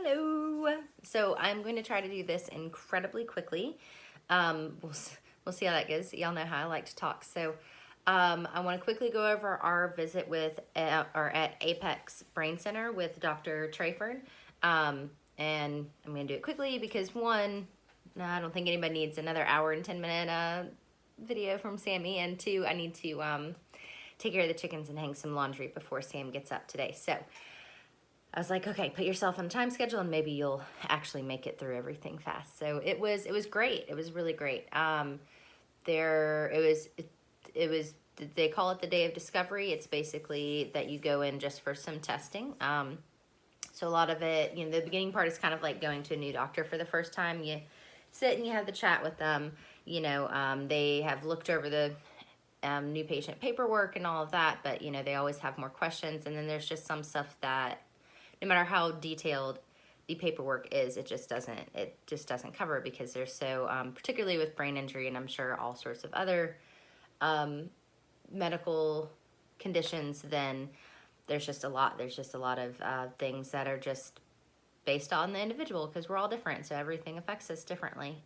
Hello. So I'm going to try to do this incredibly quickly. We'll see how that goes. Y'all know how I like to talk. So I want to quickly go over our visit with or at Apex Brain Center with Dr. Trayford. And I'm going to do it quickly because one, no, I don't think anybody needs another hour and 10-minute video from Sammy, and two, I need to take care of the chickens and hang some laundry before Sam gets up today. So I was like, okay, put yourself on a time schedule and maybe you'll actually make it through everything fast. So it was great. It was really great. They call it the day of discovery. It's basically that you go in just for some testing. So a lot of it, the beginning part is kind of like going to a new doctor for the first time. You sit and you have the chat with them. They have looked over the new patient paperwork and all of that, but they always have more questions. And then there's just some stuff that no matter how detailed the paperwork is, it just doesn't cover it because they're so, particularly with brain injury, and I'm sure all sorts of other medical conditions, then there's just a lot of things that are just based on the individual because we're all different, so everything affects us differently.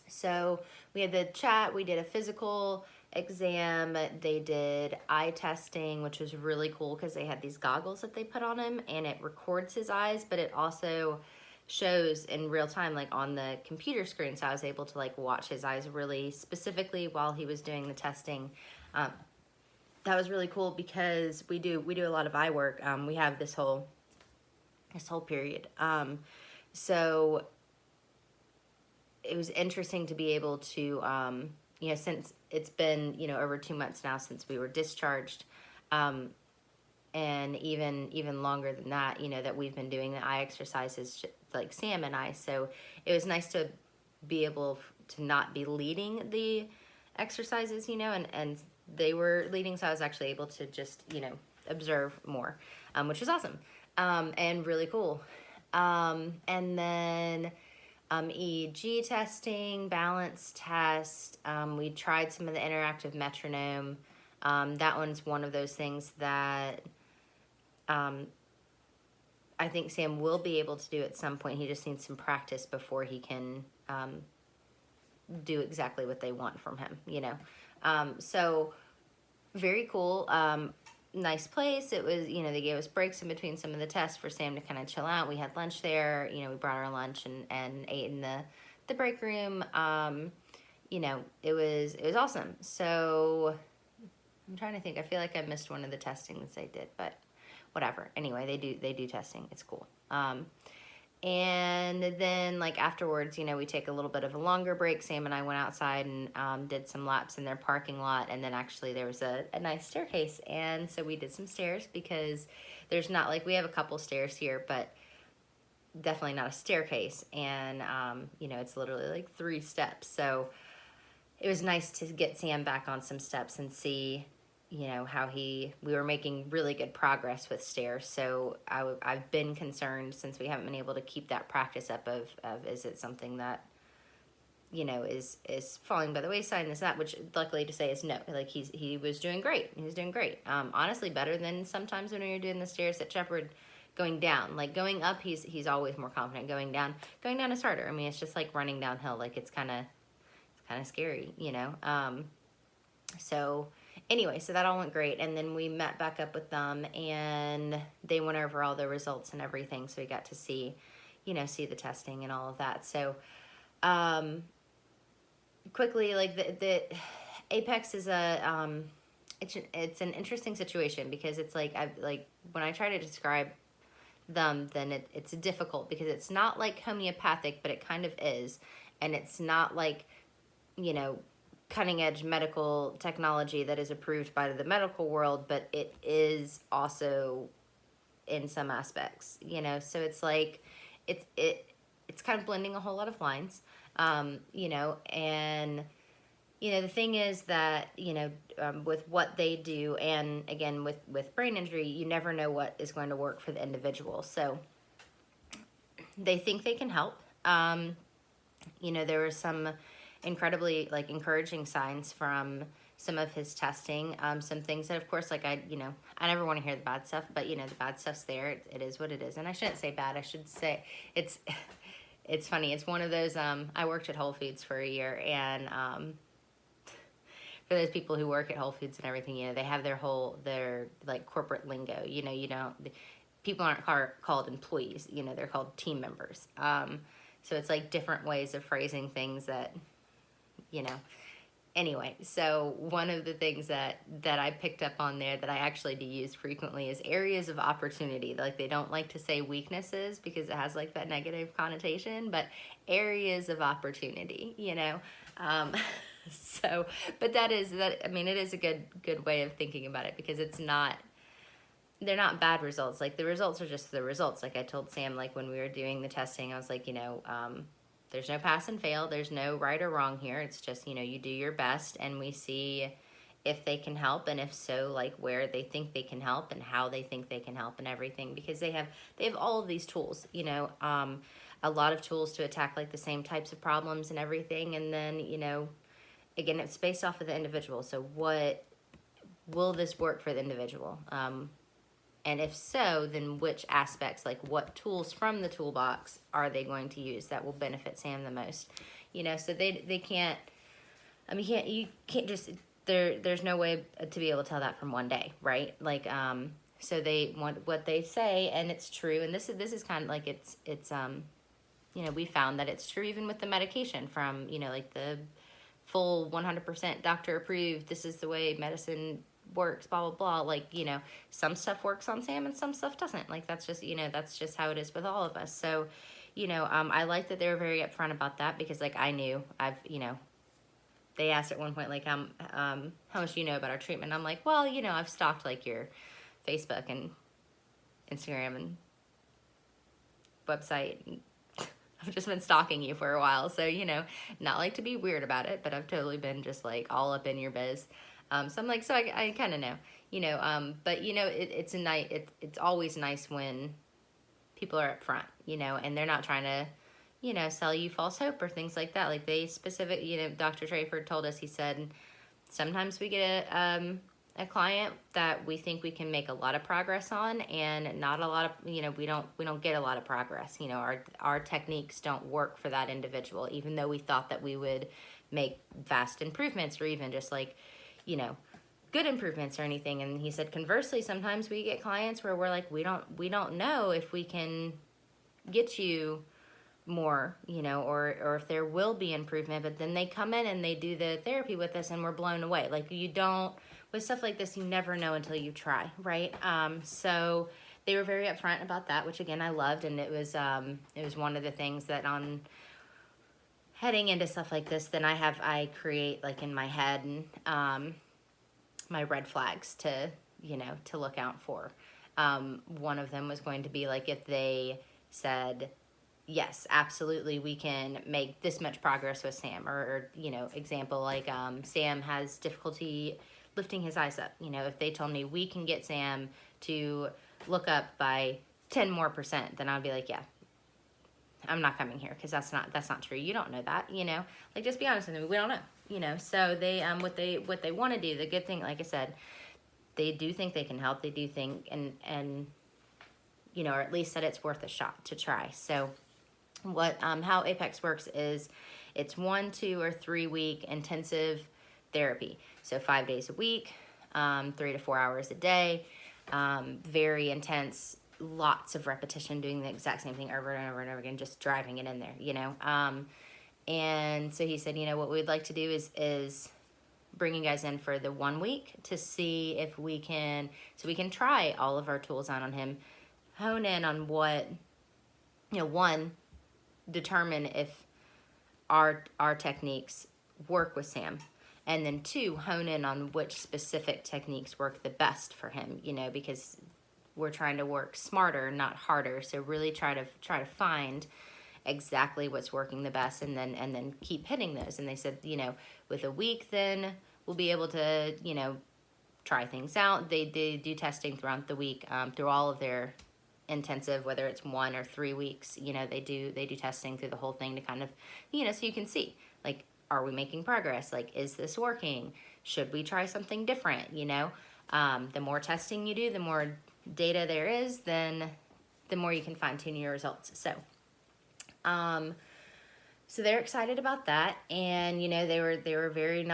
So we had the chat, we did a physical exam, they did eye testing, which was really cool because they had these goggles that they put on him and it records his eyes, but it also shows in real time, like on the computer screen. So I was able to like watch his eyes really specifically while he was doing the testing. That was really cool because we do a lot of eye work. We have this whole period. So it was interesting to be able to, since it's been, over 2 months now since we were discharged, and even longer than that, that we've been doing the eye exercises, like Sam and I. So it was nice to be able to not be leading the exercises, and they were leading, so I was actually able to just, observe more, which was awesome, and really cool. And then EEG testing, balance test. We tried some of the interactive metronome. That one's one of those things that I think Sam will be able to do at some point. He just needs some practice before he can do exactly what they want from him, So very cool. Nice place. It was, they gave us breaks in between some of the tests for Sam to kind of chill out. We had lunch there. We brought our lunch and ate in the break room. It was awesome. So I'm trying to think. I feel like I missed one of the testings they did, but whatever. Anyway, they do testing. It's cool. And then like afterwards, we take a little bit of a longer break. Sam and I went outside and did some laps in their parking lot. And then actually there was a nice staircase. And so we did some stairs because there's not like, we have a couple stairs here, but definitely not a staircase. And, it's literally like 3 steps. So it was nice to get Sam back on some steps and see how we were making really good progress with stairs. So I've been concerned since we haven't been able to keep that practice up of is it something that, is falling by the wayside and this, that, which luckily to say is no. Like he was doing great. He was doing great. Honestly, better than sometimes when you're doing the stairs at Shepherd going down. Like going up, he's always more confident. Going down is harder. I mean, it's just like running downhill. Like it's kind of scary, So anyway, so that all went great. And then we met back up with them and they went over all the results and everything. So we got to see the testing and all of that. So, quickly, like the Apex is it's an interesting situation because it's like, when I try to describe them, then it's difficult because it's not like homeopathic, but it kind of is. And it's not like, cutting edge medical technology that is approved by the medical world, but it is also in some aspects, so it's like, it's kind of blending a whole lot of lines, and, the thing is that, with what they do, and again, with brain injury, you never know what is going to work for the individual. So they think they can help. There were some incredibly like encouraging signs from some of his testing, some things that, of course, like I never want to hear the bad stuff, but the bad stuff's there. It is what it is, and I shouldn't say bad. I should say it's it's funny. It's one of those. I worked at Whole Foods for a year, and for those people who work at Whole Foods and everything, they have their like corporate lingo. You don't people aren't called employees. They're called team members. So it's like different ways of phrasing things that you know anyway, so one of the things that I picked up on there that I actually do use frequently is areas of opportunity. Like, they don't like to say weaknesses because it has like that negative connotation, but areas of opportunity. So, but that is that. I mean, it is a good way of thinking about it, because they're not bad results. Like, the results are just the results. Like I told Sam, like when we were doing the testing, I was like, there's no pass and fail. There's no right or wrong here. It's just, you do your best, and we see if they can help, and if so, like where they think they can help and how they think they can help and everything, because they have all of these tools, a lot of tools to attack like the same types of problems and everything. And then, again, it's based off of the individual. So what will this work for the individual? And if so, then which aspects, like what tools from the toolbox are they going to use that will benefit Sam the most? So they can't, I mean, you can't just, there's no way to be able to tell that from one day, right? Like, so they want what they say, and it's true. And this is kind of like, it's we found that it's true even with the medication from, like the full 100% doctor approved, this is the way medicine works, blah, blah, blah. Like, some stuff works on Sam and some stuff doesn't. Like, that's just how it is with all of us. So, I like that they were very upfront about that, because like I knew they asked at one point, like, how much do you know about our treatment? I'm like, well, I've stalked like your Facebook and Instagram and website, and I've just been stalking you for a while. So, not like to be weird about it, but I've totally been just like all up in your biz. So I'm like, so I kind of know, but it's it's always nice when people are up front, and they're not trying to, sell you false hope or things like that. Like, they specific, Dr. Trayford told us, he said, sometimes we get a client that we think we can make a lot of progress on, and not a lot of, we don't get a lot of progress. Our techniques don't work for that individual, even though we thought that we would make vast improvements, or even just like, good improvements or anything. And he said, conversely, sometimes we get clients where we're like, we don't know if we can get you more, or if there will be improvement, but then they come in and they do the therapy with us and we're blown away. Like, with stuff like this, you never know until you try, right? So they were very upfront about that, which again, I loved. And it was one of the things that on heading into stuff like this, then I create like in my head, and my red flags to look out for. One of them was going to be like, if they said, yes, absolutely, we can make this much progress with Sam, or example, like Sam has difficulty lifting his eyes up. If they told me we can get Sam to look up by 10% more, then I'd be like, yeah, I'm not coming here, because that's not true. You don't know that, like, just be honest with me. We don't know, so they, what they want to do, the good thing, like I said, they do think they can help. They do think, and or at least that it's worth a shot to try. So what, how Apex works is it's 1, 2, or 3 week intensive therapy. So 5 days a week, 3 to 4 hours a day, very intense, lots of repetition, doing the exact same thing over and over and over again, just driving it in there, and so he said, what we'd like to do is bring you guys in for the 1 week to see if we can try all of our tools out on him, hone in on what, one, determine if our techniques work with Sam, and then 2, hone in on which specific techniques work the best for him, because we're trying to work smarter, not harder. So really try to find exactly what's working the best, and then keep hitting those. And they said, with a week, then we'll be able to, try things out. They do testing throughout the week, through all of their intensive, whether it's 1 or 3 weeks, they do testing through the whole thing to kind of, so you can see, like, are we making progress? Like, is this working? Should we try something different? You know, the more testing you do, the more data there is, then the more you can fine tune your results. So they're excited about that, and you know, they were very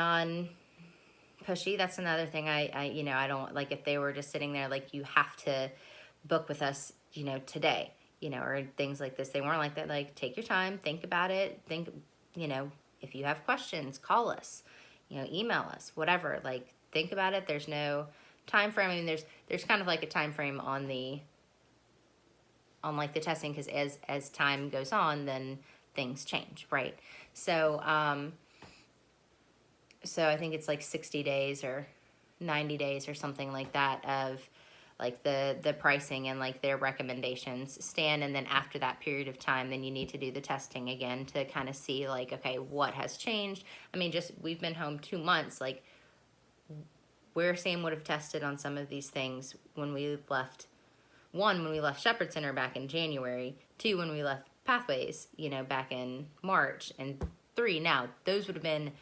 pushy. That's another thing I you know, I don't like, if they were just sitting there like, you have to book with us, you know, today, you know, or things like this. They weren't like that. Like, take your time, think about it, think, you know, if you have questions, call us, you know, email us, whatever. Like, think about it. There's no time frame. I mean, there's kind of like a time frame on like the testing, because as time goes on, then things change, right? So so I think it's like 60 days or 90 days or something like that of like the pricing and like their recommendations stand. And then after that period of time, then you need to do the testing again to kind of see like, okay, what has changed? I mean, just, we've been home 2 months, like, where Sam would have tested on some of these things when we left, one, when we left Shepherd Center back in January, two, when we left Pathways, you know, back in March, and three, now, those would have been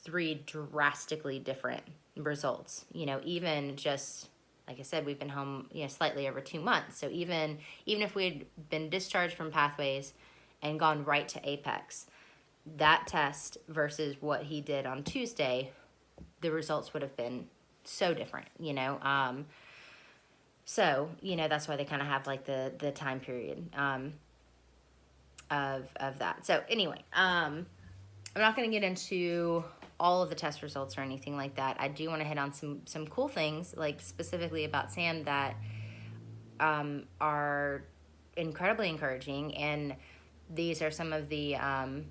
3 drastically different results. You know, even just, like I said, we've been home, you know, slightly over 2 months. So even if we had been discharged from Pathways and gone right to Apex, that test versus what he did on Tuesday, the results would have been so different, you know. So, you know, that's why they kind of have like the time period of that. So anyway, I'm not going to get into all of the test results or anything like that. I do want to hit on some cool things, like specifically about Sam, that are incredibly encouraging. And these are some of the, I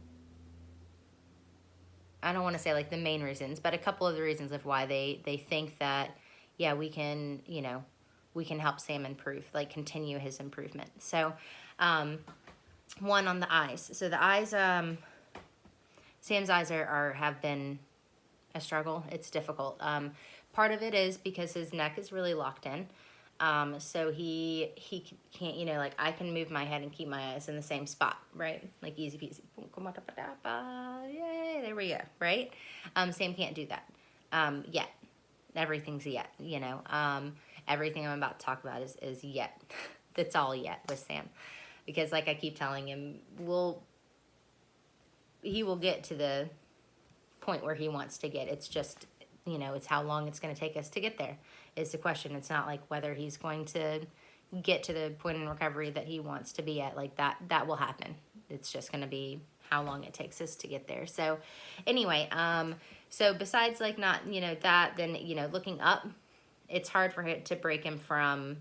don't want to say like the main reasons, but a couple of the reasons of why they think that, yeah, we can, you know, we can help Sam improve, like continue his improvement. So, one, on the eyes. So the eyes, Sam's eyes have been a struggle. It's difficult. Part of it is because his neck is really locked in. So he can't, you know, like, I can move my head and keep my eyes in the same spot, right? Like, easy peasy. Yay, there we go, right? Sam can't do that yet. Everything's yet, you know. Everything I'm about to talk about is yet. That's all yet with Sam. Because like I keep telling him, he will get to the point where he wants to get. It's just, you know, it's how long it's going to take us to get there is the question. It's not like whether he's going to get to the point in recovery that he wants to be at. Like, that will happen. It's just going to be how long it takes us to get there. So anyway, so besides like not, you know, that, then, you know, looking up, it's hard for him to break him from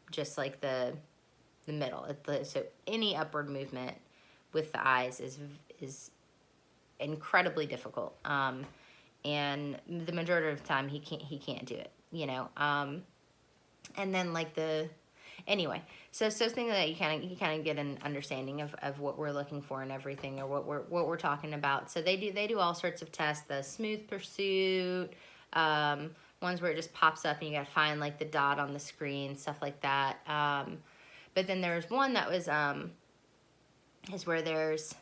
just like the middle. So any upward movement with the eyes is incredibly difficult. And the majority of the time he can't do it, you know. And then like anyway, so things that you kind of get an understanding of what we're looking for and everything, or what we're talking about. So they do all sorts of tests, the smooth pursuit, ones where it just pops up and you gotta find like the dot on the screen, stuff like that. But then there's one that was is where there's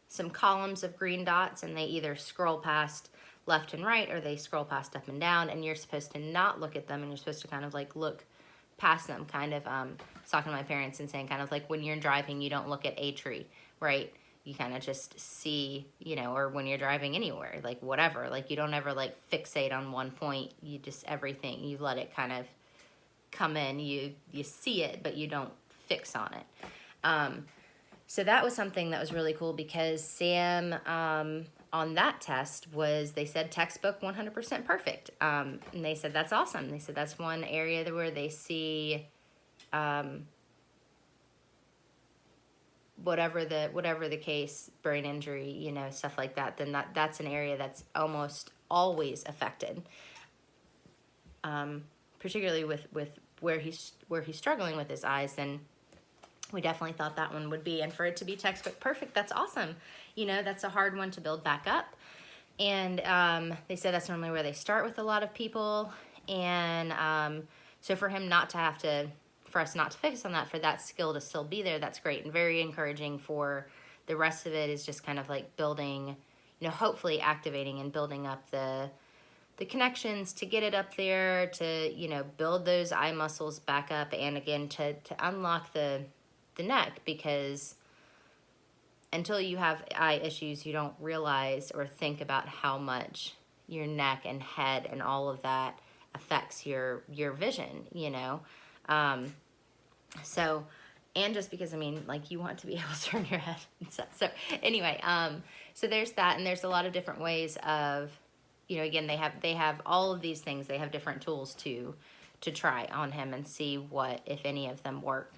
some columns of green dots, and they either scroll past left and right, or they scroll past up and down, and you're supposed to not look at them, and you're supposed to kind of like look past them, kind of talking to my parents and saying kind of like, when you're driving, you don't look at a tree, right? You kind of just see, you know, or when you're driving anywhere, like whatever, like you don't ever like fixate on one point. You just, everything, you let it kind of come in, you see it, but you don't fix on it. So that was something that was really cool, because Sam, on that test they said textbook 100% perfect. And they said, that's awesome. They said that's one area where they see, whatever the case, brain injury, you know, stuff like that, then that's an area that's almost always affected. Particularly with where he's struggling with his eyes, and we definitely thought that one would be. And for it to be textbook perfect, that's awesome. You know, that's a hard one to build back up. And they said that's normally where they start with a lot of people. And so for him not to have to, for us not to focus on that, for that skill to still be there, that's great and very encouraging. For the rest of it is just kind of like building, hopefully activating and building up the connections to get it up there, to build those eye muscles back up, and again to unlock the neck, because until you have eye issues, you don't realize or think about how much your neck and head and all of that affects your vision. Um, so, and just because, I mean, like, you want to be able to turn your head and stuff. So anyway, so there's that, and there's a lot of different ways of, again, they have all of these things. They have different tools to try on him and see what, if any of them work.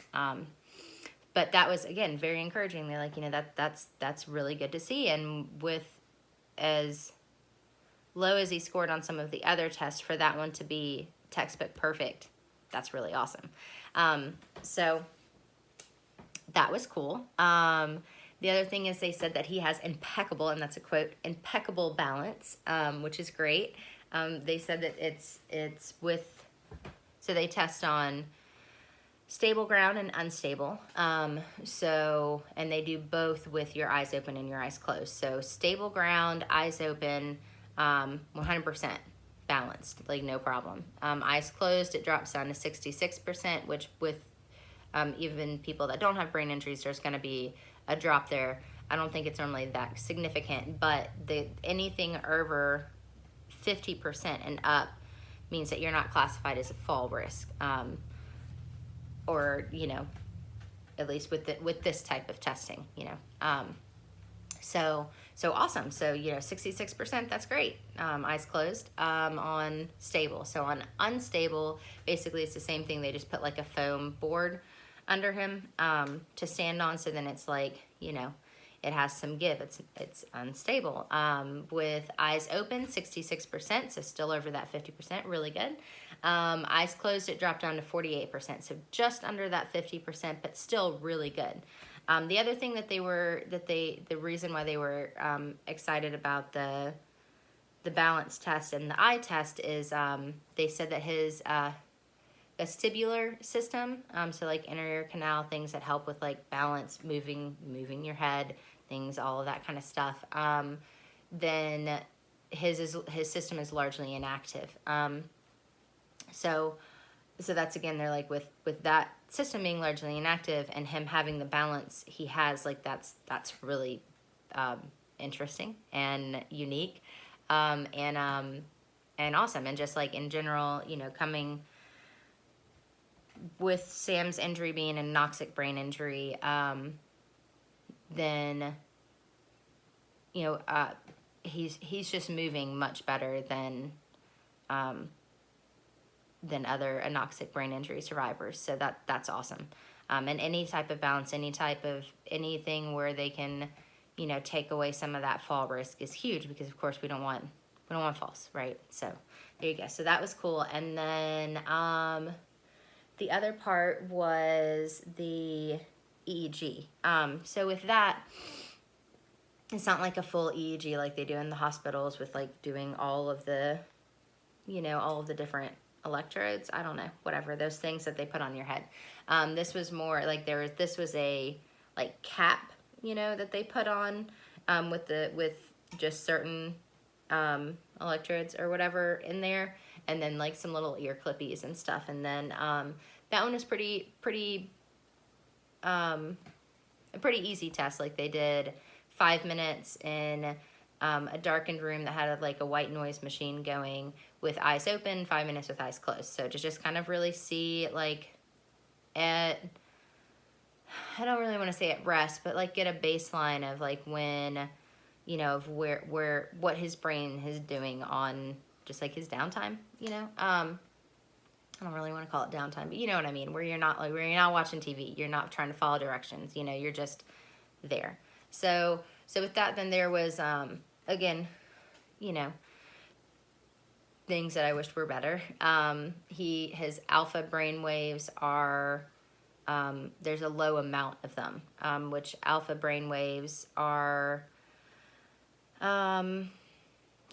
But that was, again, very encouraging. They're like, that's really good to see. And with as low as he scored on some of the other tests, for that one to be textbook perfect, that's really awesome. So that was cool. The other thing is they said that he has impeccable, and that's a quote, impeccable balance, which is great. They said that it's with, so they test on stable ground and unstable. And they do both with your eyes open and your eyes closed. So stable ground, eyes open, 100% balanced, like no problem. Eyes closed, it drops down to 66%, which with even people that don't have brain injuries, there's going to be a drop there. I don't think it's normally that significant, but anything over 50% and up means that you're not classified as a fall risk. Or, at least with this type of testing, so awesome. So, 66%, that's great. Eyes closed, on stable. So on unstable, basically it's the same thing. They just put like a foam board under him, to stand on. So then it's like, it has some give. It's unstable. With eyes open, 66%, so still over that 50%, really good. Eyes closed, it dropped down to 48%, so just under that 50%, but still really good. The other thing that the reason why they were excited about the balance test and the eye test is they said that his vestibular system, so like inner ear canal, things that help with like balance, moving your head, things, all of that kind of stuff, then his system is largely inactive. So that's, again, they're like, with that system being largely inactive and him having the balance he has, like that's really interesting and unique, and awesome. And just like in general, coming with Sam's injury being an anoxic brain injury, then he's just moving much better than other anoxic brain injury survivors. So that's awesome. And any type of balance, any type of anything where they can, take away some of that fall risk is huge, because of course we don't want falls, right? So there you go. So that was cool. And then the other part was the EEG. So with that, it's not like a full EEG like they do in the hospitals with like doing all of the, all of the different electrodes. I don't know, whatever, those things that they put on your head. This was more like this was a like cap, that they put on with just certain electrodes or whatever in there, and then like some little ear clippies and stuff. And then that one was pretty a pretty easy test. Like they did 5 minutes in a darkened room that had like a white noise machine going with eyes open, 5 minutes with eyes closed. So to just kind of really see like I don't really want to say at rest, but like get a baseline of like when, of what his brain is doing on just like his downtime, I don't really want to call it downtime, but you know what I mean, where you're not watching TV, you're not trying to follow directions, you're just there. So with that, then there was, again, things that I wished were better. His alpha brain waves are, there's a low amount of them, which alpha brain waves are,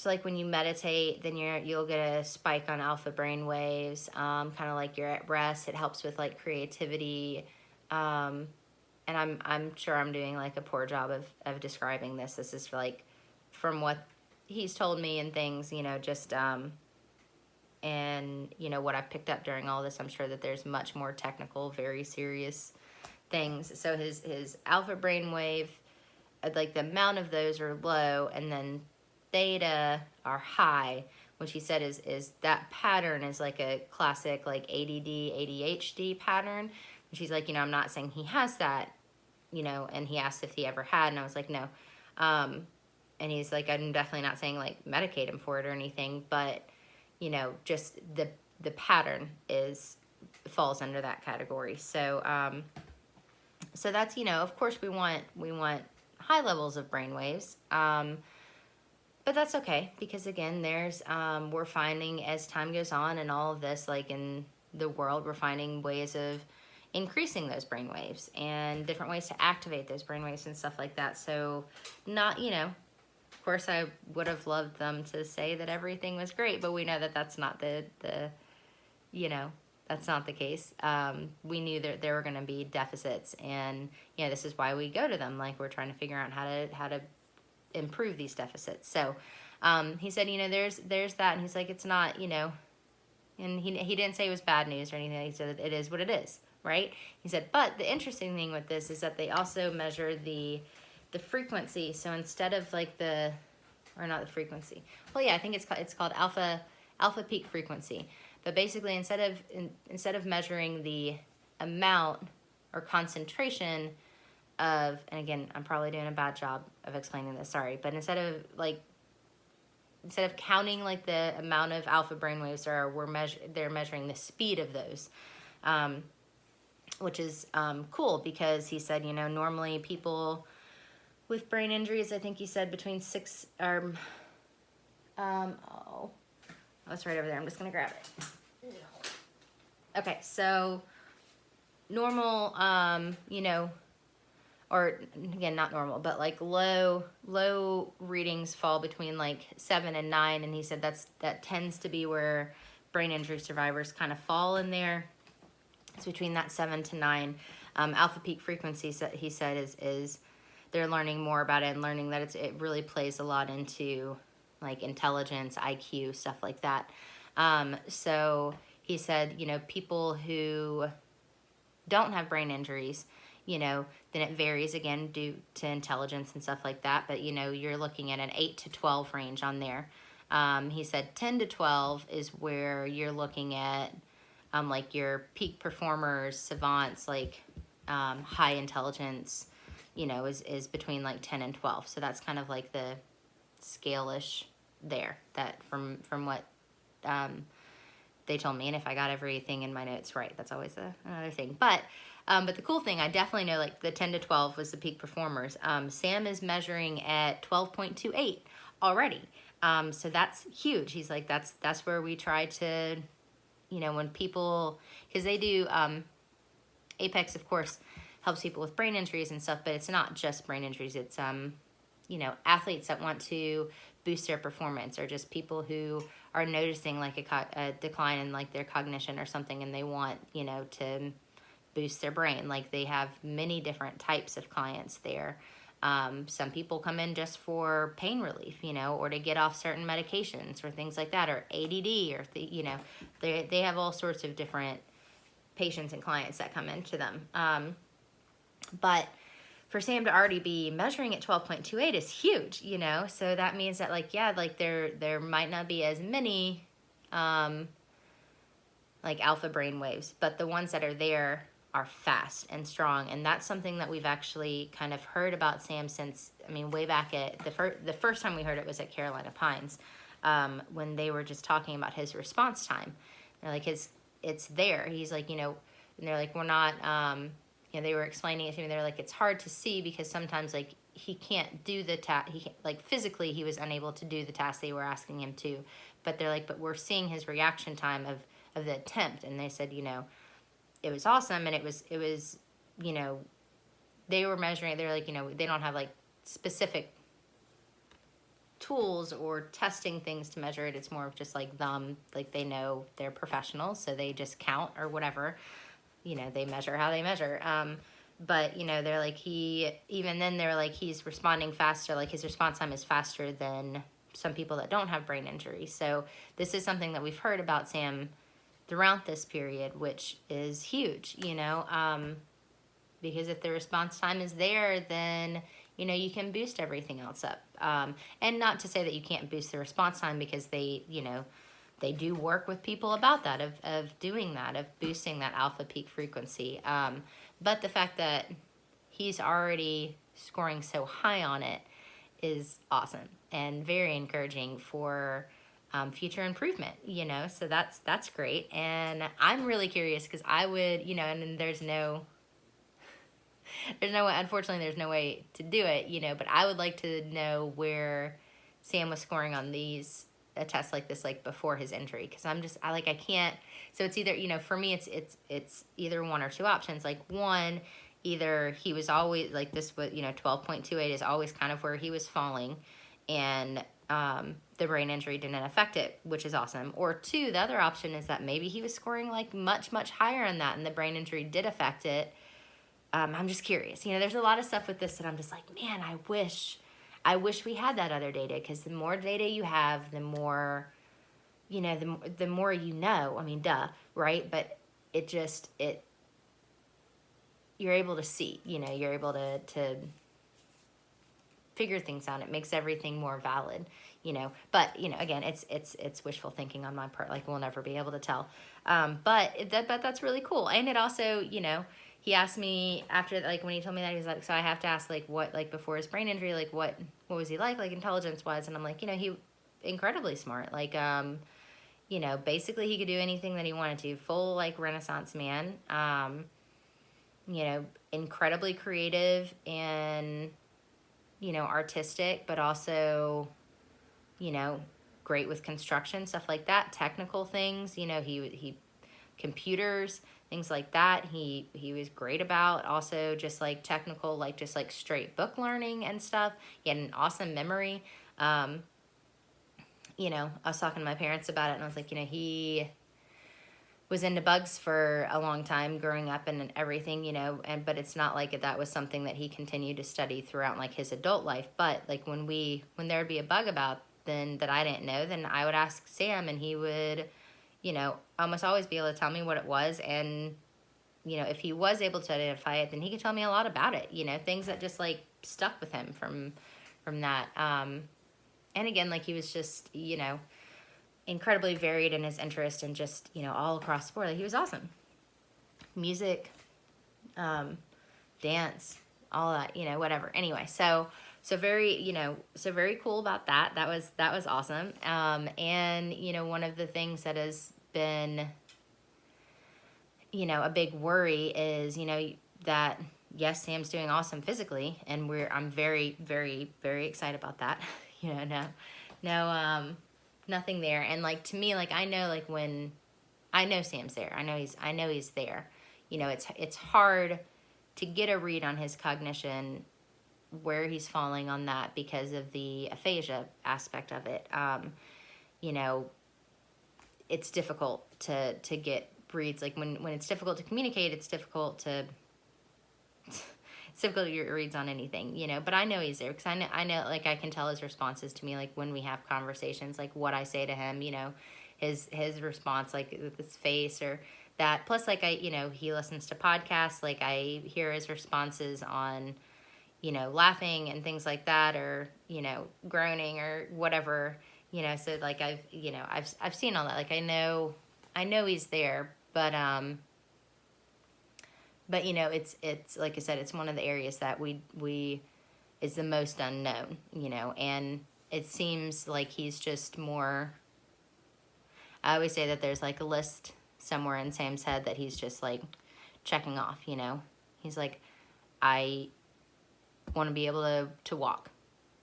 so like when you meditate, then you'll get a spike on alpha brain waves, kind of like you're at rest. It helps with like creativity, and I'm sure I'm doing like a poor job of describing this. This is like from what he's told me and things, you know, just, and, you know, what I've picked up during all this, I'm sure that there's much more technical, very serious things. So his alpha brainwave, like the amount of those are low, and then theta are high, which he said is that pattern is like a classic like ADD, ADHD pattern. And she's like, you know, I'm not saying he has that, you know, and he asked if he ever had, and I was like, no. And he's like, I'm definitely not saying like medicate him for it or anything, but, you know, just the pattern falls under that category. So, so that's, you know, of course we want high levels of brain waves. But that's okay, because again, there's, we're finding as time goes on and all of this, like in the world, we're finding ways of increasing those brain waves and different ways to activate those brain waves and stuff like that. So not, you know, of course I would have loved them to say that everything was great, but we know that that's not the you know, that's not the case. We knew that there were going to be deficits, and, you know, this is why we go to them. Like, we're trying to figure out how to improve these deficits. So he said, you know, there's that, and he's like, it's not, you know, and he didn't say it was bad news or anything. He said it is what it is, right? He said, but the interesting thing with this is that they also measure the frequency. So instead of like or not the frequency, well, yeah, I think it's called alpha peak frequency. But basically, instead of measuring the amount or concentration of, and again, I'm probably doing a bad job of explaining this, sorry, but instead of counting like the amount of alpha brainwaves they're measuring the speed of those, which is cool, because he said, you know, normally people with brain injuries, I think he said between six or oh, it's right over there. I'm just gonna grab it. Okay, so normal, you know, or again, not normal, but like low readings fall between like 7 and 9, and he said that tends to be where brain injury survivors kind of fall in there. It's between that 7 to 9. Alpha peak frequency, he said, is they're learning more about it and learning that it really plays a lot into like intelligence, IQ, stuff like that. So he said, you know, people who don't have brain injuries, you know, then it varies again due to intelligence and stuff like that. But, you know, you're looking at an 8 to 12 range on there. He said 10 to 12 is where you're looking at like your peak performers, savants, like high intelligence, you know, is between like 10 and 12. So that's kind of like the scale-ish there, that from what they told me. And if I got everything in my notes right, that's always another thing. But the cool thing, I definitely know like the 10 to 12 was the peak performers. Sam is measuring at 12.28 already. So that's huge. He's like, that's where we try to, you know, when people, because they do, Apex, of course, helps people with brain injuries and stuff, but it's not just brain injuries. It's, you know, athletes that want to boost their performance, or just people who are noticing like a decline in like their cognition or something, and they want, you know, to boost their brain. Like, they have many different types of clients there. Some people come in just for pain relief, you know, or to get off certain medications or things like that, or ADD, or you know, they have all sorts of different patients and clients that come into them. But for Sam to already be measuring at 12.28 is huge, you know? So that means that, like, yeah, like there might not be as many like alpha brain waves, but the ones that are there are fast and strong. And that's something that we've actually kind of heard about Sam since, I mean, way back at the first time we heard it was at Carolina Pines, when they were just talking about his response time. They're like, it's there. He's like, you know, and they're like, we're not, you know, they were explaining it to me. They're like, it's hard to see because sometimes like he can't do the task. Like physically he was unable to do the task they were asking him to. But they're like, but we're seeing his reaction time of the attempt. And they said, you know, it was awesome. And it was, you know, they were measuring, they're like, you know, they don't have like specific tools or testing things to measure it. It's more of just like them, like they know they're professionals, so they just count or whatever. You know, they measure how they measure. but you know, they're like, even then they're like, he's responding faster, like his response time is faster than some people that don't have brain injury. So this is something that we've heard about Sam throughout this period, which is huge, you know, because if the response time is there, then, you know, you can boost everything else up. And not to say that you can't boost the response time, because they, you know, they do work with people about that, of doing that, of boosting that alpha peak frequency. But the fact that he's already scoring so high on it is awesome and very encouraging for future improvement, you know, so that's great. And I'm really curious, because I would, you know, and there's no way, unfortunately, there's no way to do it, you know, but I would like to know where Sam was scoring on a test like this, like before his injury, because I can't. So it's either, you know, for me, it's either one or two options. Like, one, either he was always like this, was, you know, 12.28 is always kind of where he was falling, and the brain injury didn't affect it, which is awesome. Or two, the other option is that maybe he was scoring like much, much higher on that, and the brain injury did affect it. I'm just curious. You know, there's a lot of stuff with this that I'm just like, man, I wish we had that other data, because the more data you have, the more, you know, the more you know. I mean, duh, right? But you're able to see, you know, you're able to figure things out. It makes everything more valid, you know. But, you know, again, it's wishful thinking on my part. Like, we'll never be able to tell. But that's really cool. And it also, you know, he asked me after, like, when he told me that, he was like, so I have to ask, like, what, like, before his brain injury, like, what was he like intelligence-wise? And I'm like, you know, he incredibly smart. Like, you know, basically he could do anything that he wanted to. Full, like, Renaissance man. You know, incredibly creative and, you know, artistic, but also, you know, great with construction, stuff like that. Technical things, you know, he computers, things like that, he was great about. Also just like technical, like just like straight book learning and stuff. He had an awesome memory. You know, I was talking to my parents about it, and I was like, you know, he was into bugs for a long time growing up and everything, you know, but it's not like that was something that he continued to study throughout like his adult life. But like when there would be a bug about then that I didn't know, then I would ask Sam, and he would, you know, almost always be able to tell me what it was. And, you know, if he was able to identify it, then he could tell me a lot about it, you know, things that just like stuck with him from that. And again, like he was just, you know, incredibly varied in his interest, and just, you know, all across the board. Like, he was awesome. Music, dance, all that, you know, whatever. Anyway, so very, you know, so very cool about that. That was awesome. And, you know, one of the things that has been, you know, a big worry is, you know, that yes, Sam's doing awesome physically, and I'm very, very, very excited about that. You know, no, nothing there. And like, to me, like, I know, like, when I know Sam's there, I know he's there, you know, it's hard to get a read on his cognition, where he's falling on that, because of the aphasia aspect of it. You know, it's difficult to get reads. Like, when it's difficult to communicate, it's difficult to get reads on anything, you know. But I know he's there, because I know, like, I can tell his responses to me, like, when we have conversations, like, what I say to him, you know, his response, like, with his face or that. Plus, like, you know, he listens to podcasts, like, I hear his responses on, you know, laughing and things like that, or, you know, groaning or whatever, you know. So, like, I've seen all that. Like, I know he's there, but you know, it's like I said, it's one of the areas that we is the most unknown, you know. And it seems like he's just more, I always say that there's like a list somewhere in Sam's head that he's just like checking off, you know. He's like, I want to be able to walk,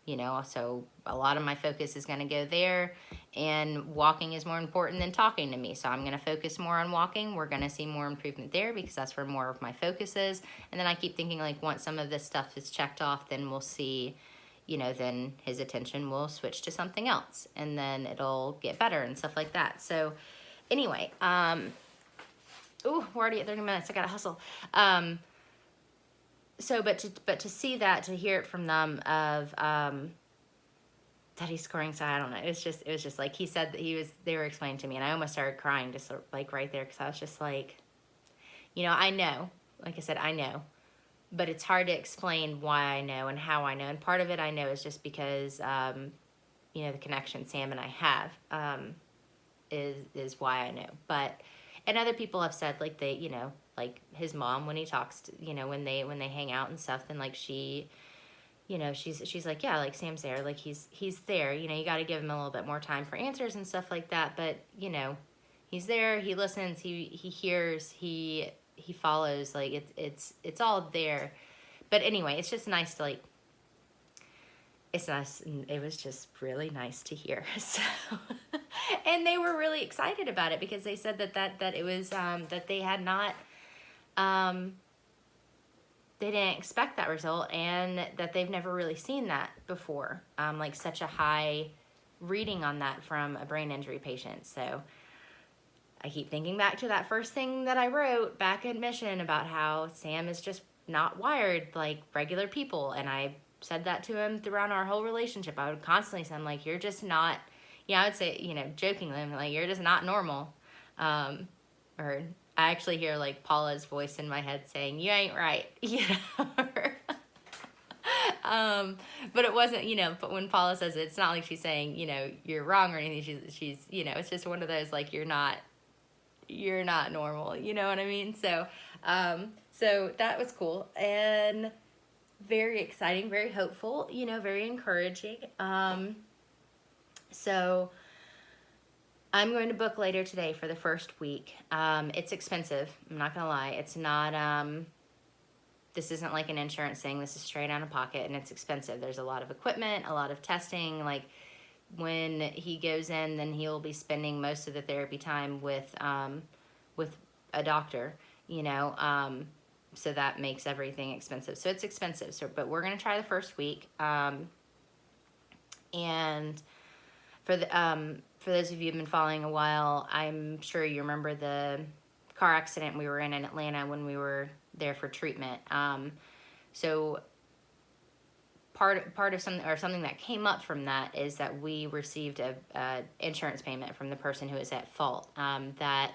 you know, so a lot of my focus is going to go there, and walking is more important than talking to me, so I'm going to focus more on walking. We're going to see more improvement there, because that's where more of my focus is. And then I keep thinking, like, once some of this stuff is checked off, then we'll see, you know, then his attention will switch to something else, and then it'll get better and stuff like that. So anyway, ooh, we're already at 30 minutes. I gotta hustle. So, but to see that, to hear it from them of, that he's scoring, so I don't know. It was just like he said that they were explaining to me, and I almost started crying just like right there, because I was just like, I know, like I said, I know, but it's hard to explain why I know and how I know. And part of it I know is just because, the connection Sam and I have, is why I know. But, and other people have said, like, they, like his mom, when he talks to, when they hang out and stuff, then like she's like, yeah, like Sam's there, like he's there, you got to give him a little bit more time for answers and stuff like that, but he's there, he listens, he hears, he follows, like it's all there. But anyway, it's just nice to like, it's nice, and it was just really nice to hear. So and they were really excited about it, because they said that it was, that they had not, they didn't expect that result, and that they've never really seen that before, like such a high reading on that from a brain injury patient. So I keep thinking back to that first thing that I wrote back in Mission about how Sam is just not wired like regular people, and I said that to him throughout our whole relationship. I would constantly say, I'm like, you're just not, I would say, jokingly, I'm like, you're just not normal. Or I actually hear like Paula's voice in my head saying, you ain't right, but it wasn't, but when Paula says it, it's not like she's saying, you're wrong or anything. She's, it's just one of those, like, you're not normal, you know what I mean? So, so that was cool and very exciting, very hopeful, very encouraging. So I'm going to book later today for the first week. It's expensive. I'm not gonna lie. It's not, this isn't like an insurance thing. This is straight out of pocket, and it's expensive. There's a lot of equipment, a lot of testing. Like when he goes in, then he'll be spending most of the therapy time with a doctor, so that makes everything expensive. So it's expensive. So, but we're gonna try the first week. And for those of you who've been following a while, I'm sure you remember the car accident we were in Atlanta when we were there for treatment. So part of something that came up from that is that we received a insurance payment from the person who is at fault. That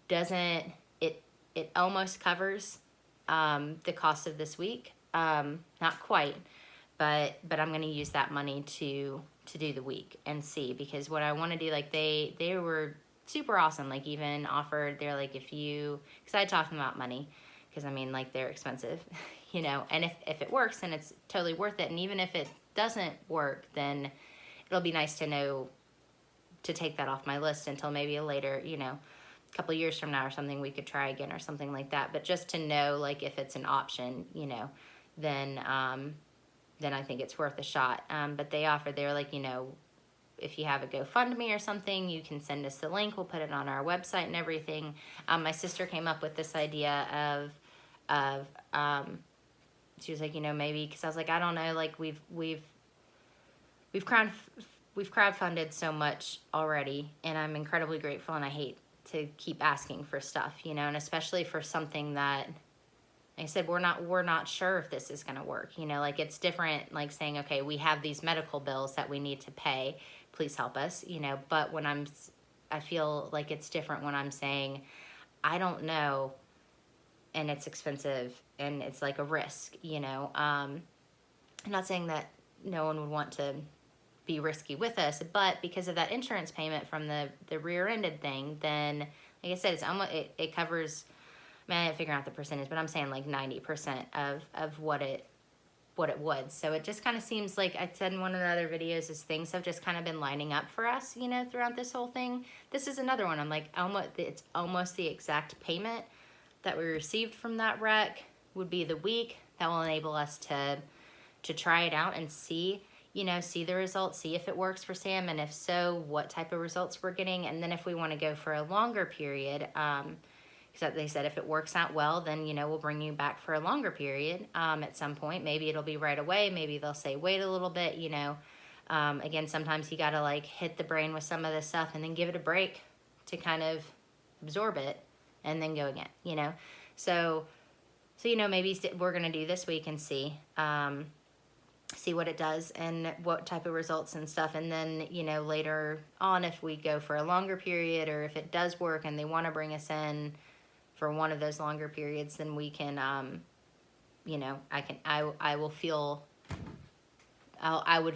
doesn't, it almost covers the cost of this week. Not quite, but I'm going to use that money to do the week and see, because what I want to do, like they were super awesome, like even offered, they're like, because I talked to them about money, because I mean, like, they're expensive, and if it works, then it's totally worth it. And even if it doesn't work, then it'll be nice to know to take that off my list until maybe a later, a couple of years from now or something, we could try again or something like that. But just to know, like, if it's an option, then I think it's worth a shot. But they were like, if you have a GoFundMe or something, you can send us the link. We'll put it on our website and everything. My sister came up with this idea of she was like, maybe, because I was like, I don't know, like we've crowdfunded so much already, and I'm incredibly grateful, and I hate to keep asking for stuff, and especially for something that, like I said, we're not sure if this is going to work, like it's different, like saying, okay, we have these medical bills that we need to pay, please help us, but when I feel like it's different when I'm saying, I don't know, and it's expensive, and it's like a risk, I'm not saying that no one would want to be risky with us, but because of that insurance payment from the rear-ended thing, then, like I said, it's almost, it covers, I mean, I didn't figure out the percentage, but I'm saying like 90% of what it would. So it just kind of seems like, I said in one of the other videos, is things have just kind of been lining up for us, throughout this whole thing. This is another one. I'm like, it's almost the exact payment that we received from that wreck would be the week that will enable us to try it out and see the results, see if it works for Sam, and if so, what type of results we're getting. And then if we want to go for a longer period, because they said if it works out well, then, we'll bring you back for a longer period at some point. Maybe it'll be right away. Maybe they'll say, wait a little bit, Again, sometimes you got to like hit the brain with some of this stuff and then give it a break to kind of absorb it and then go again, So So, maybe we're going to do this week and see what it does and what type of results and stuff. And then, later on, if we go for a longer period or if it does work and they want to bring us in for one of those longer periods, then we can, I will feel, I would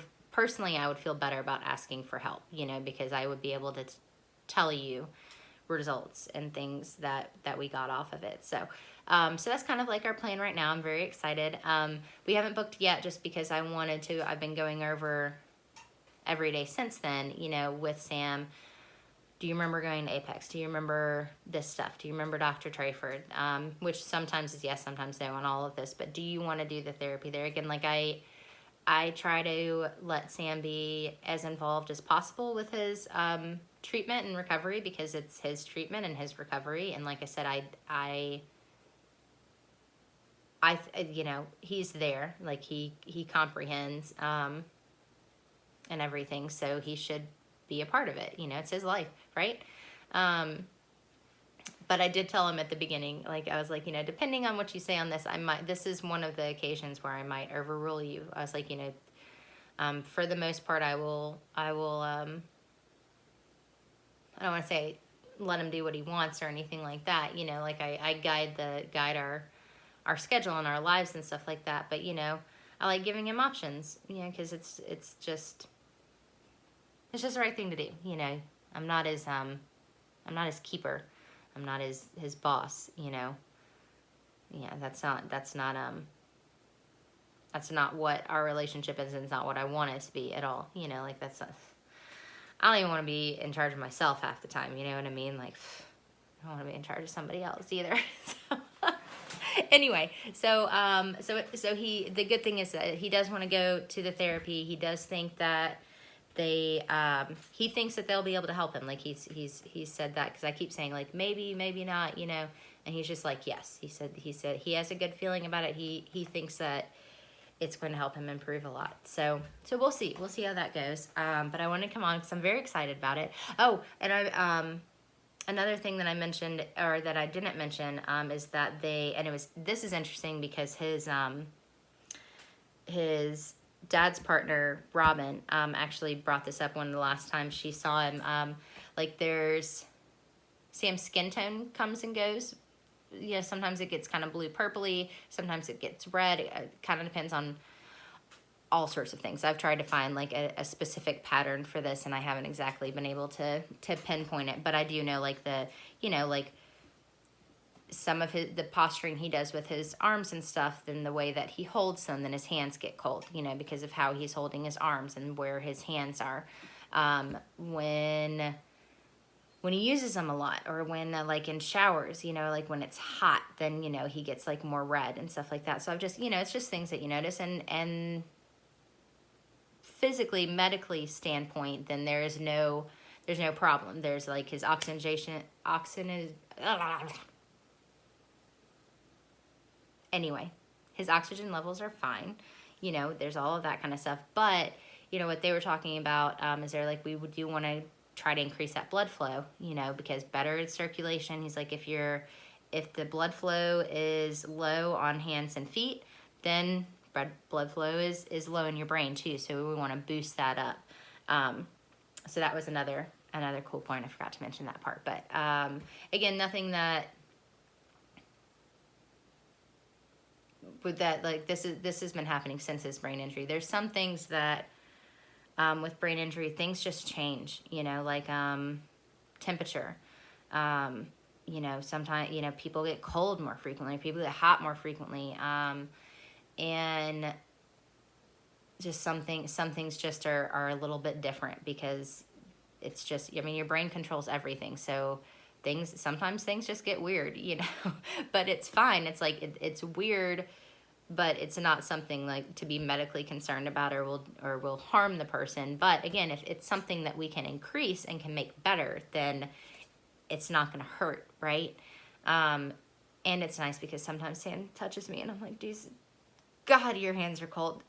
feel better about asking for help, because I would be able to tell you results and things that we got off of it. So that's kind of like our plan right now. I'm very excited. We haven't booked yet just because I wanted to. I've been going over every day since then, with Sam. Do you remember going to Apex? Do you remember this stuff? Do you remember Dr. Trayford? Which sometimes is yes, sometimes no on all of this. But do you want to do the therapy there? Again, like I try to let Sam be as involved as possible with his treatment and recovery, because it's his treatment and his recovery. And like I said, he's there, like he comprehends and everything, so he should be a part of it. It's his life, right? But I did tell him at the beginning, like I was like, depending on what you say on this, this is one of the occasions where I might overrule you. I was like, for the most part, I will I don't want to say let him do what he wants or anything like that. Like I guide our schedule and our lives and stuff like that. But I like giving him options, because it's just the right thing to do. I'm not his keeper. I'm not his boss. Yeah, that's not what our relationship is, and it's not what I want it to be at all. Like that's not. I don't even want to be in charge of myself half the time. You know what I mean? Like, I don't want to be in charge of somebody else either. Anyway, so the good thing is that he does want to go to the therapy. He does think that he thinks that they'll be able to help him. Like he's said that, because I keep saying like maybe not, and he's just like yes. He said he has a good feeling about it. He thinks that it's going to help him improve a lot. So we'll see how that goes. But I want to come on because I'm very excited about it. Oh, and another thing that I mentioned, or that I didn't mention, is that this is interesting because his dad's partner, Robin, actually brought this up one of the last times she saw him. Like there's Sam's skin tone comes and goes. Sometimes it gets kind of blue purpley, sometimes it gets red. It kind of depends on all sorts of things. I've tried to find like a specific pattern for this, and I haven't exactly been able to pinpoint it, but I do know like like some of the posturing he does with his arms and stuff, then the way that he holds them, then his hands get cold, because of how he's holding his arms and where his hands are. When he uses them a lot, or when like in showers, like when it's hot, then, he gets like more red and stuff like that. So I've just, it's just things that you notice, and physically, medically standpoint, then there's no problem. There's like his anyway, his oxygen levels are fine. There's all of that kind of stuff. But, what they were talking about is they're like, we do want to try to increase that blood flow, because better circulation. He's like, if the blood flow is low on hands and feet, then blood flow is low in your brain too. So we want to boost that up. So that was another cool point. I forgot to mention that part. But again, nothing that with that, like this has been happening since his brain injury. There's some things that with brain injury, things just change, like temperature. Sometimes, people get cold more frequently, people get hot more frequently. And just some things just are a little bit different, because it's just, your brain controls everything. So sometimes things just get weird, but it's fine. It's like, it's weird, but it's not something like to be medically concerned about or will harm the person. But again, if it's something that we can increase and can make better, then it's not going to hurt, right? And it's nice because sometimes Sam touches me and I'm like, geez, God, your hands are cold,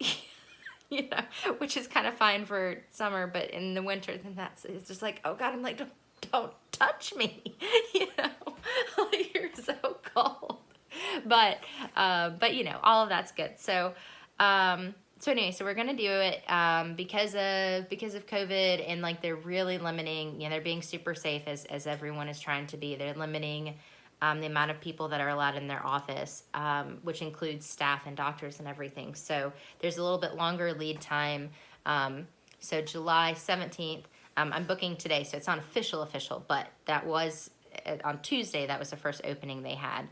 which is kind of fine for summer, but in the winter, then it's just like, oh God, I'm like, don't touch me, like, you're so cold. but you know, all of that's good. So anyway, so we're gonna do it because of COVID, and like they're really limiting. You know, they're being super safe as everyone is trying to be. They're limiting the amount of people that are allowed in their office, which includes staff and doctors and everything. So there's a little bit longer lead time. So July 17th, I'm booking today, so it's not official, but that was on Tuesday. That was the first opening they had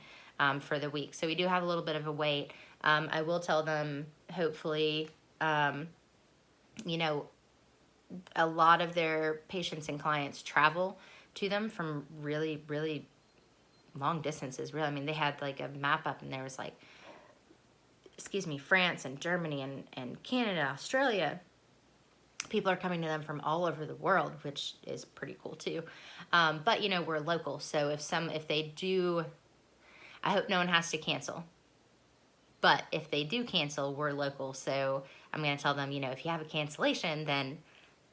for the week. So we do have a little bit of a wait. I will tell them, hopefully, you know, a lot of their patients and clients travel to them from really, really long distances. Really, I mean, they had like a map up, and there was like, France and Germany and Canada, Australia. People are coming to them from all over the world, which is pretty cool too. But you know, we're local, so if they do, I hope no one has to cancel. But if they do cancel, we're local, so I'm gonna tell them, you know, if you have a cancellation, then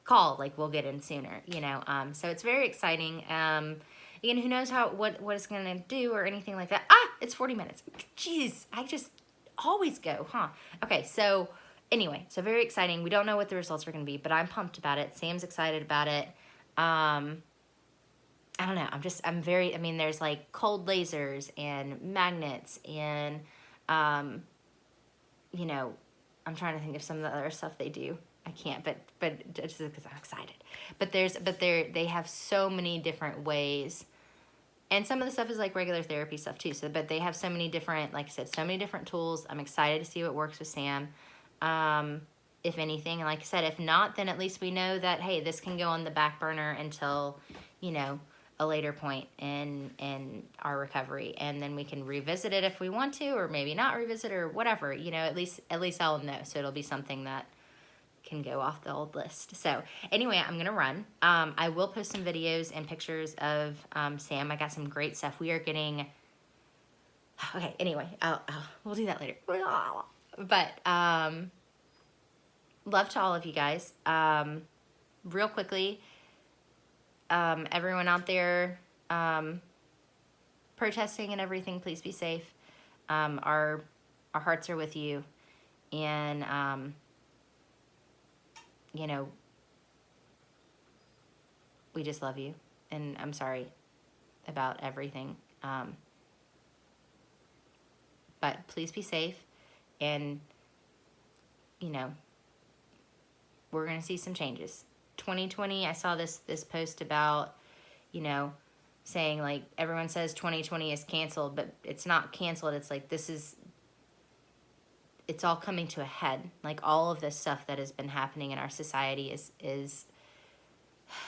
call, like we'll get in sooner, you know. So it's very exciting. Again, who knows what it's gonna do or anything like that. It's 40 minutes. Jeez, I just always go, huh? Okay, so anyway, so very exciting. We don't know what the results are gonna be, but I'm pumped about it. Sam's excited about it. I don't know. I mean, there's like cold lasers and magnets and, you know, I'm trying to think of some of the other stuff they do. I can't, but just because I'm excited. But they have so many different ways, and some of the stuff is like regular therapy stuff too. So, but they have so many different, like I said, so many different tools. I'm excited to see what works with Sam. If anything, and like I said, if not, then at least we know that, hey, this can go on the back burner until, you know, a later point in our recovery, and then we can revisit it if we want to, or maybe not revisit, or whatever, you know. At least I'll know, so it'll be something that can go off the old list. So anyway, I'm gonna run. I will post some videos and pictures of Sam. I got some great stuff. We are getting, okay, anyway, we'll do that later. But love to all of you guys. Real quickly, everyone out there protesting and everything, please be safe. Our hearts are with you, and you know, we just love you, and I'm sorry about everything. But please be safe, and you know, we're gonna see some changes. 2020, I saw this post about, you know, saying like, everyone says 2020 is canceled, but it's not canceled. It's like, it's all coming to a head. Like, all of this stuff that has been happening in our society is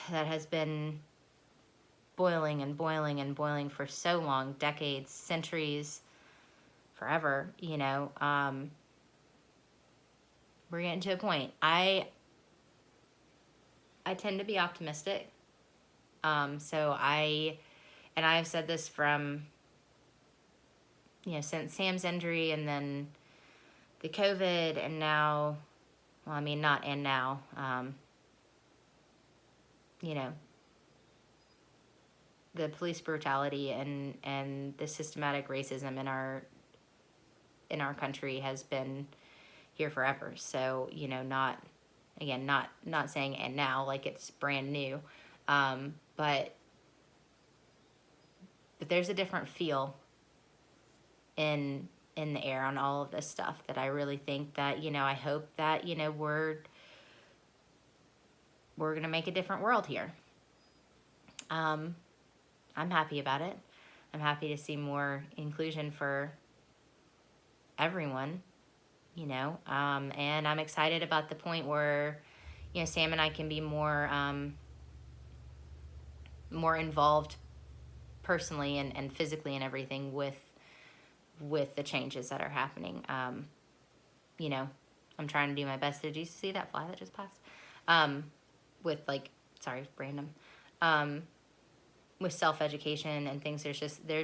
that has been boiling and boiling and boiling for so long, decades, centuries, forever, you know. We're getting to a point. I tend to be optimistic. So I've said this from, you know, since Sam's injury, and then the COVID, and now, well, I mean, not and now, you know, the police brutality and the systematic racism in our country has been here forever. So, you know, not saying and now like it's brand new, but there's a different feel in the air on all of this stuff that I really think that, you know, I hope that, you know, we're gonna make a different world here. I'm happy about it. I'm happy to see more inclusion for everyone, you know, and I'm excited about the point where, you know, Sam and I can be more involved personally and physically and everything with the changes that are happening. You know, I'm trying to do my best. Did you see that fly that just passed? With like, sorry, random. With self-education and things, there's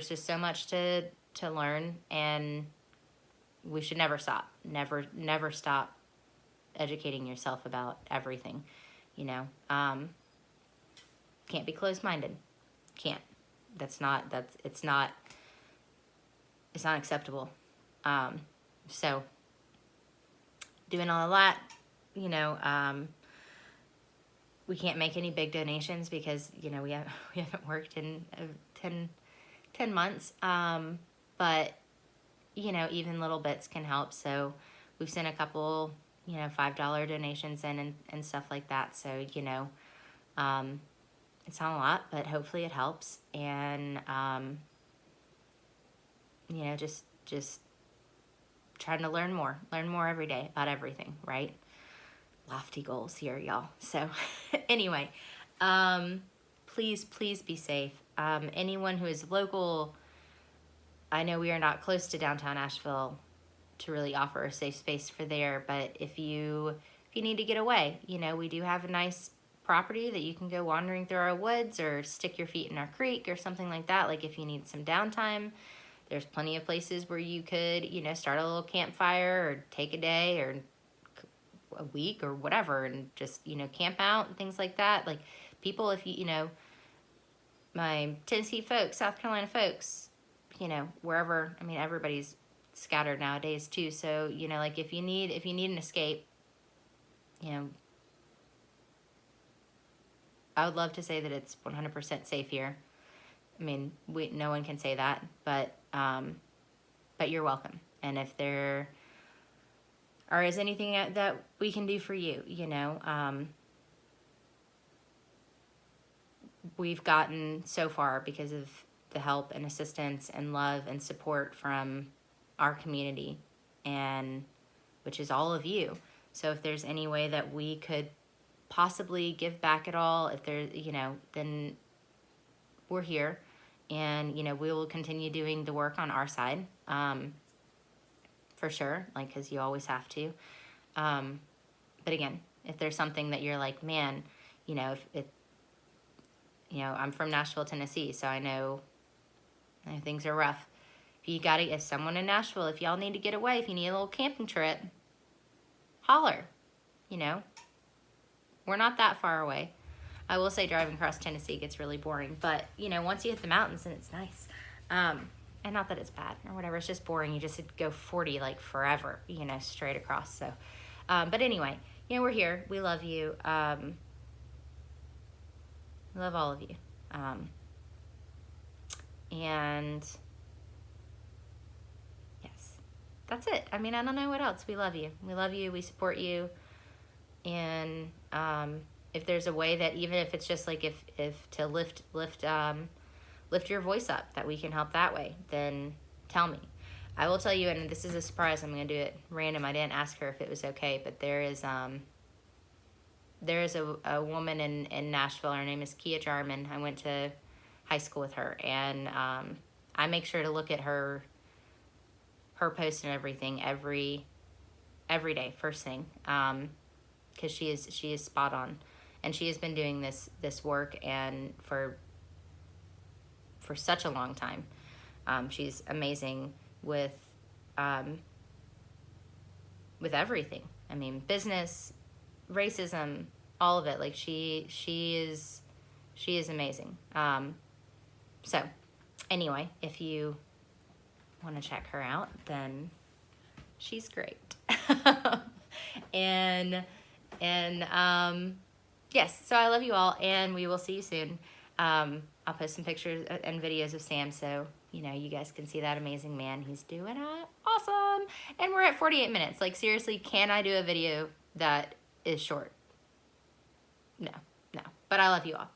just so much to learn, and we should never stop. Never stop educating yourself about everything, you know. Can't be closed-minded. Can't. It's not it's not acceptable. So doing all of that, you know, we can't make any big donations because, you know, we haven't worked in 10 months. But, you know, even little bits can help. So we've sent a couple, you know, $5 donations in and stuff like that. So, you know, it's not a lot, but hopefully it helps. And, you know, just trying to learn more every day about everything, right? Lofty goals here, y'all. So anyway, please be safe. Anyone who is local, I know we are not close to downtown Asheville to really offer a safe space for there, but if you need to get away, you know, we do have a nice property that you can go wandering through our woods or stick your feet in our creek or something like that. Like if you need some downtime, there's plenty of places where you could, you know, start a little campfire or take a day or a week or whatever and just, you know, camp out and things like that. Like people, if you know, my Tennessee folks, South Carolina folks, you know, wherever, I mean, everybody's scattered nowadays too. So, you know, like if you need an escape, you know, I would love to say that it's 100% safe here. I mean, no one can say that, but you're welcome. And if there is anything that we can do for you, you know, we've gotten so far because of the help and assistance and love and support from our community, and which is all of you. So if there's any way that we could possibly give back at all, if there's, you know, then we're here, and, you know, we will continue doing the work on our side, for sure, like, because you always have to. But again, if there's something that you're like, man, you know, you know, I'm from Nashville, Tennessee, so I know things are rough. If someone in Nashville, if y'all need to get away, if you need a little camping trip, holler, you know. We're not that far away. I will say driving across Tennessee gets really boring, but, you know, once you hit the mountains, then it's nice. And not that it's bad or whatever, it's just boring. You just go 40 like forever, you know, straight across. So, but anyway, you know, we're here. We love you. We love all of you. And yes, that's it. I mean, I don't know what else. We love you. We love you. We support you. And if there's a way that, even if it's just like if to lift your voice up, that we can help that way, then tell me. I will tell you, and this is a surprise, I'm going to do it random. I didn't ask her if it was okay, but there is a woman in Nashville. Her name is Kia Jarman. I went to high school with her, and I make sure to look at her post and everything every day, first thing, because she is spot on, and she has been doing this work and for such a long time. She's amazing with everything. I mean, business, racism, all of it. Like she is amazing. So anyway, if you want to check her out, then she's great. and yes, so I love you all, and we will see you soon. I'll post some pictures and videos of Sam, so, you know, you guys can see that amazing man. He's doing awesome. And we're at 48 minutes. Like, seriously, can I do a video that is short? No. But I love you all.